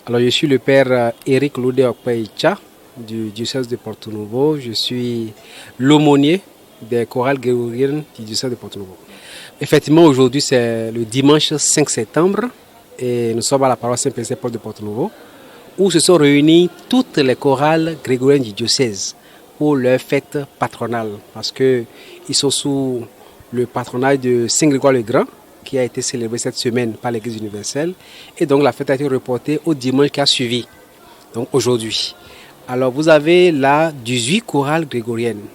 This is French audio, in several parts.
Alors, je suis le père Éric Loudé Okpeicha du diocèse de Porto Novo. Je suis l'aumônier des chorales grégoriennes du diocèse de Porto Novo. Effectivement, aujourd'hui, c'est le dimanche 5 septembre et nous sommes à la paroisse Saint-Pierre de Porto Novo où se sont réunies toutes les chorales grégoriennes du diocèse pour leur fête patronale parce qu'ils sont sous le patronage de Saint Grégoire le Grand qui a été célébré cette semaine par l'Église universelle. Et donc la fête a été reportée au dimanche qui a suivi, donc aujourd'hui. Alors vous avez là 18 chorales grégoriennes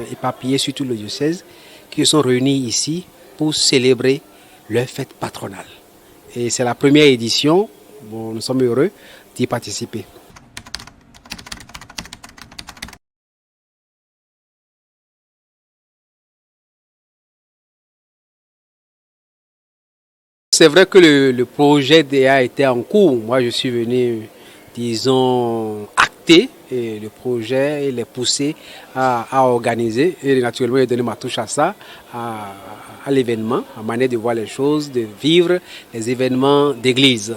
éparpillées sur tout le diocèse qui sont réunies ici pour célébrer leur fête patronale. Et c'est la première édition, bon, nous sommes heureux d'y participer. C'est vrai que le projet DA était en cours. Moi, je suis venu, disons, acter et le projet et les pousser à organiser. Et naturellement, j'ai donné ma touche à ça, à l'événement, à manière de voir les choses, de vivre les événements d'église.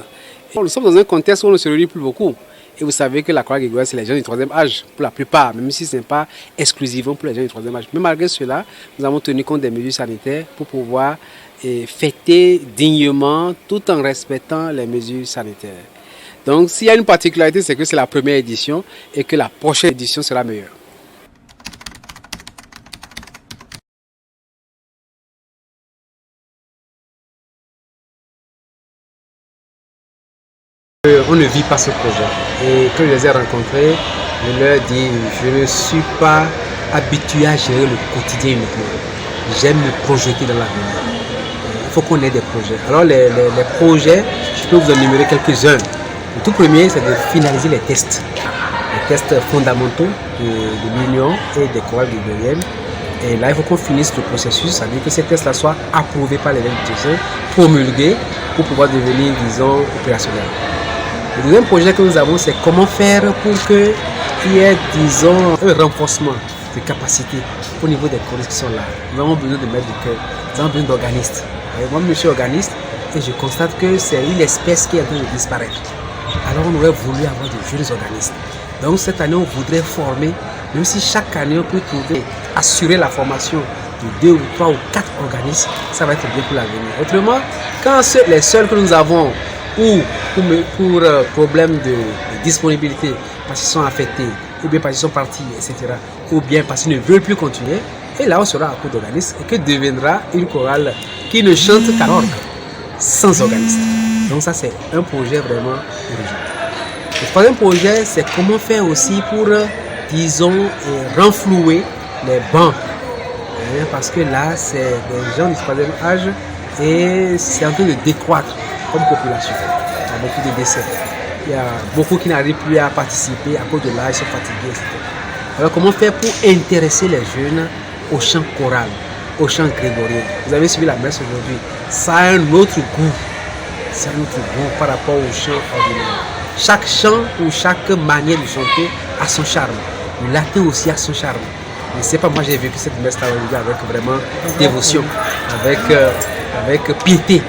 Nous sommes dans un contexte où on ne se réunit plus beaucoup. Et vous savez que la chorale grégorienne, c'est les gens du troisième âge, pour la plupart, même si ce n'est pas exclusivement pour les gens du troisième âge. Mais malgré cela, nous avons tenu compte des mesures sanitaires pour pouvoir fêter dignement tout en respectant les mesures sanitaires. Donc s'il y a une particularité, c'est que c'est la première édition et que la prochaine édition sera meilleure. On ne vit pas ce projet. Et quand je les ai rencontrés, je leur dis, je ne suis pas habitué à gérer le quotidien uniquement. J'aime me projeter dans l'avenir. Il faut qu'on ait des projets. Alors les projets, je peux vous en énumérer quelques-uns. Le tout premier, c'est de finaliser les tests fondamentaux de l'Union et des chorales grégoriennes. Et là, il faut qu'on finisse le processus, c'est-à-dire que ces tests-là soient approuvés par les diocèses, promulgués pour pouvoir devenir, disons, opérationnels. Le deuxième projet que nous avons, c'est comment faire pour qu'il y ait, disons, un renforcement de capacité au niveau des choristes qui sont là. Nous avons besoin de maîtres de chœur, nous avons besoin d'organistes. Moi, je suis organiste et je constate que c'est une espèce qui est en train de disparaître. Alors, on aurait voulu avoir de jeunes organistes. Donc, cette année, on voudrait former, même si chaque année, on peut trouver, assurer la formation de 2 ou 3 ou 4 organistes, ça va être bien pour l'avenir. Autrement, quand les seuls que nous avons, ou pour problème de disponibilité, parce qu'ils sont affectés, ou bien parce qu'ils sont partis, etc., ou bien parce qu'ils ne veulent plus continuer, et là, on sera à court d'organistes, et que deviendra une chorale qui ne chante qu'à l'orgue, sans organistes. Donc ça, c'est un projet vraiment original. Le troisième projet, c'est comment faire aussi pour, disons, renflouer les bancs. Parce que là, c'est des gens du troisième âge et c'est en train de décroître comme population. Il y a beaucoup de décès. Il y a beaucoup qui n'arrivent plus à participer à cause de l'âge, ils sont fatigués, etc. Alors comment faire pour intéresser les jeunes au chant choral, au chant grégorien? Vous avez suivi la messe aujourd'hui. Ça a un autre goût. C'est un autre goût par rapport au chant ordinaire. Chaque chant ou chaque manière de chanter a son charme. Le latin aussi a son charme. Je ne sais pas, moi j'ai vécu cette messe-là avec vraiment dévotion, avec piété.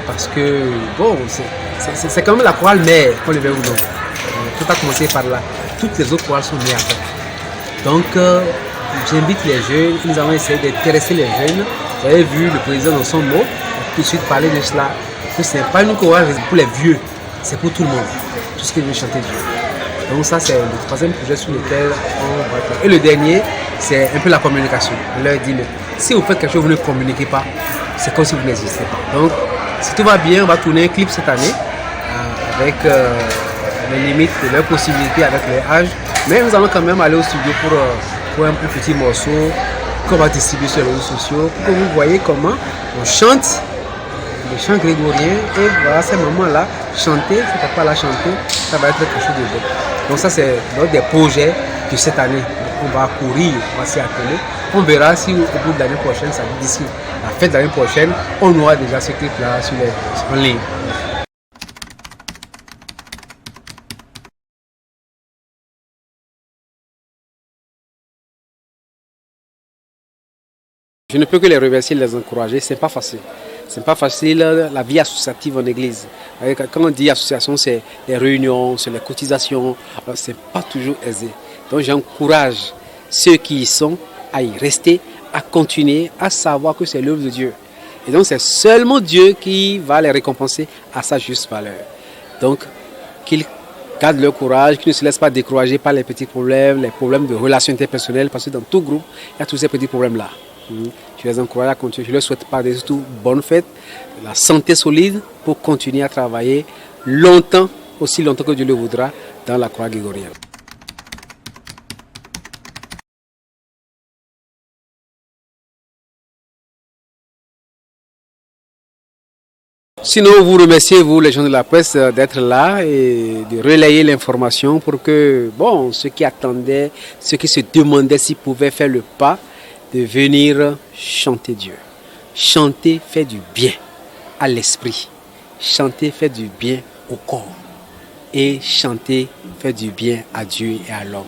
Parce que, bon, c'est quand même la chorale mère, qu'on le veuille ou non. Tout a commencé par là. Toutes les autres chorales sont nées après. Donc, j'invite les jeunes, nous avons essayé d'intéresser les jeunes. Vous avez vu le président dans son mot, tout de suite parler de cela. Que ce n'est pas une chorale pour les vieux, c'est pour tout le monde. Tout ce qui veut chanter Dieu. Donc ça, c'est le troisième projet sur lequel on va faire. Et le dernier, c'est un peu la communication. On leur dit, mais si vous faites quelque chose, vous ne communiquez pas, c'est comme si vous n'existez pas. Donc, si tout va bien, on va tourner un clip cette année avec les limites de leurs possibilités, avec leur âge. Mais nous allons quand même aller au studio pour un petit morceau qu'on va distribuer sur les réseaux sociaux pour que vous voyez comment on chante le chant grégorien et voilà ces moments-là, chanter, c'est pas la chanter, ça va être quelque chose de beau. Donc ça c'est l'un des projets de cette année. On va courir, on va s'y atteler. On verra si au bout de l'année prochaine, ça dit d'ici la fête de l'année prochaine, on aura déjà ce clip-là en ligne. Je ne peux que les remercier et les encourager, c'est pas facile. Ce n'est pas facile la vie associative en église. Quand on dit association, c'est les réunions, c'est les cotisations. Ce n'est pas toujours aisé. Donc j'encourage ceux qui y sont à y rester, à continuer, à savoir que c'est l'œuvre de Dieu. Et donc c'est seulement Dieu qui va les récompenser à sa juste valeur. Donc qu'ils gardent leur courage, qu'ils ne se laissent pas décourager par les petits problèmes, les problèmes de relations interpersonnelles, parce que dans tout groupe, il y a tous ces petits problèmes-là. Je les encourage à continuer. Je leur souhaite par-dessus tout bonne fête, la santé solide pour continuer à travailler longtemps, aussi longtemps que Dieu le voudra, dans la croix grégorienne. Sinon, vous remerciez, vous, les gens de la presse, d'être là et de relayer l'information pour que, bon, ceux qui attendaient, ceux qui se demandaient s'ils pouvaient faire le pas, de venir chanter Dieu. Chanter fait du bien à l'esprit. Chanter fait du bien au corps. Et chanter fait du bien à Dieu et à l'homme.